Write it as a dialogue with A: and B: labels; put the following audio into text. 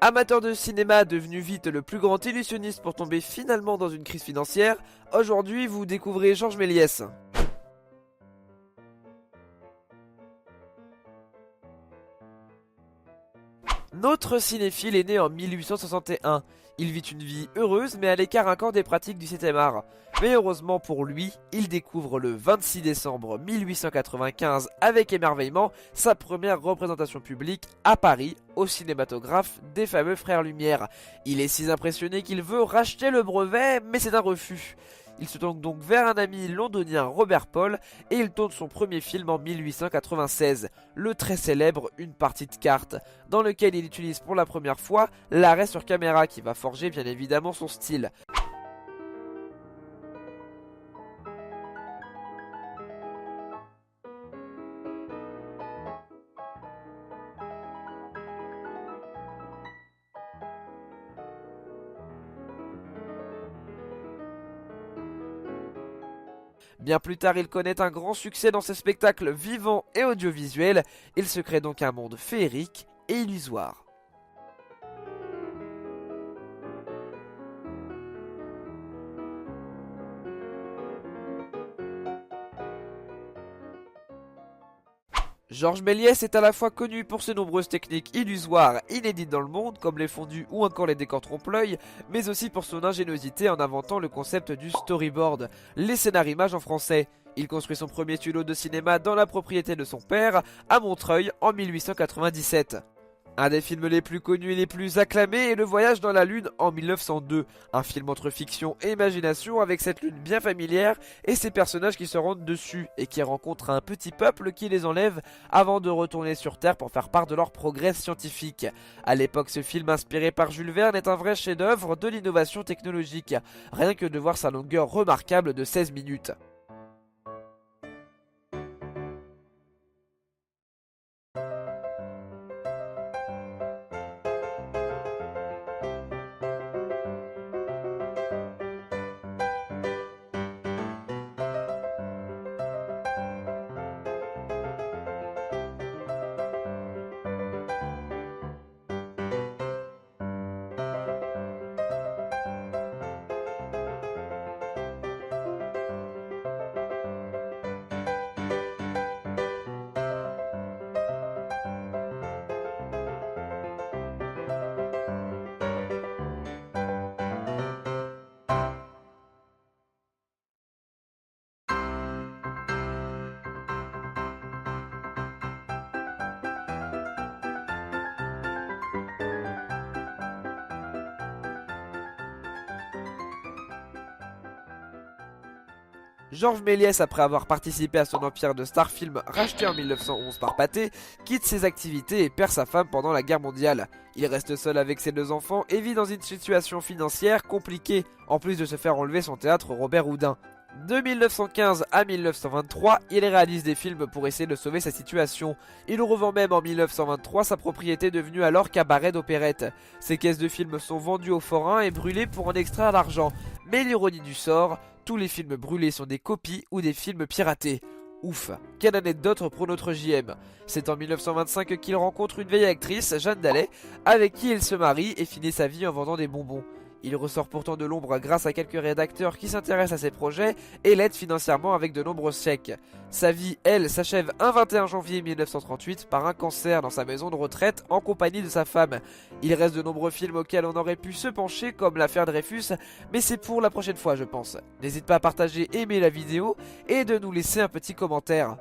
A: Amateur de cinéma devenu vite le plus grand illusionniste pour tomber finalement dans une crise financière, aujourd'hui vous découvrez Georges Méliès. Notre cinéphile est né en 1861. Il vit une vie heureuse mais à l'écart encore des pratiques du 7e art. Mais heureusement pour lui, il découvre le 26 décembre 1895 avec émerveillement sa première représentation publique à Paris au cinématographe des fameux Frères Lumière. Il est si impressionné qu'il veut racheter le brevet mais c'est un refus. Il se tourne donc vers un ami londonien Robert Paul et il tourne son premier film en 1896, le très célèbre Une partie de cartes, dans lequel il utilise pour la première fois l'arrêt sur caméra qui va forger bien évidemment son style. Bien plus tard, il connaît un grand succès dans ses spectacles vivants et audiovisuels. Il se crée donc un monde féerique et illusoire. Georges Méliès est à la fois connu pour ses nombreuses techniques illusoires inédites dans le monde, comme les fondus ou encore les décors trompe-l'œil, mais aussi pour son ingéniosité en inventant le concept du storyboard, les scénarimages en français. Il construit son premier studio de cinéma dans la propriété de son père, à Montreuil, en 1897. Un des films les plus connus et les plus acclamés est Le Voyage dans la Lune en 1902, un film entre fiction et imagination avec cette lune bien familière et ses personnages qui se rendent dessus et qui rencontrent un petit peuple qui les enlève avant de retourner sur Terre pour faire part de leur progrès scientifique. À l'époque, ce film inspiré par Jules Verne est un vrai chef-d'œuvre de l'innovation technologique, rien que de voir sa longueur remarquable de 16 minutes. Georges Méliès, après avoir participé à son empire de Star Film racheté en 1911 par Pathé, quitte ses activités et perd sa femme pendant la guerre mondiale. Il reste seul avec ses deux enfants et vit dans une situation financière compliquée, en plus de se faire enlever son théâtre Robert Houdin. De 1915 à 1923, il réalise des films pour essayer de sauver sa situation. Il revend même en 1923 sa propriété devenue alors cabaret d'opérette. Ses caisses de films sont vendues aux forains et brûlées pour en extraire l'argent. Mais l'ironie du sort, tous les films brûlés sont des copies ou des films piratés. Ouf, quelle anecdote pour notre JM. C'est en 1925 qu'il rencontre une vieille actrice, Jeanne Dallet, avec qui il se marie et finit sa vie en vendant des bonbons. Il ressort pourtant de l'ombre grâce à quelques rédacteurs qui s'intéressent à ses projets et l'aident financièrement avec de nombreux chèques. Sa vie, elle, s'achève un 21 janvier 1938 par un cancer dans sa maison de retraite en compagnie de sa femme. Il reste de nombreux films auxquels on aurait pu se pencher comme l'affaire Dreyfus, mais c'est pour la prochaine fois je pense. N'hésite pas à partager, aimer la vidéo et de nous laisser un petit commentaire.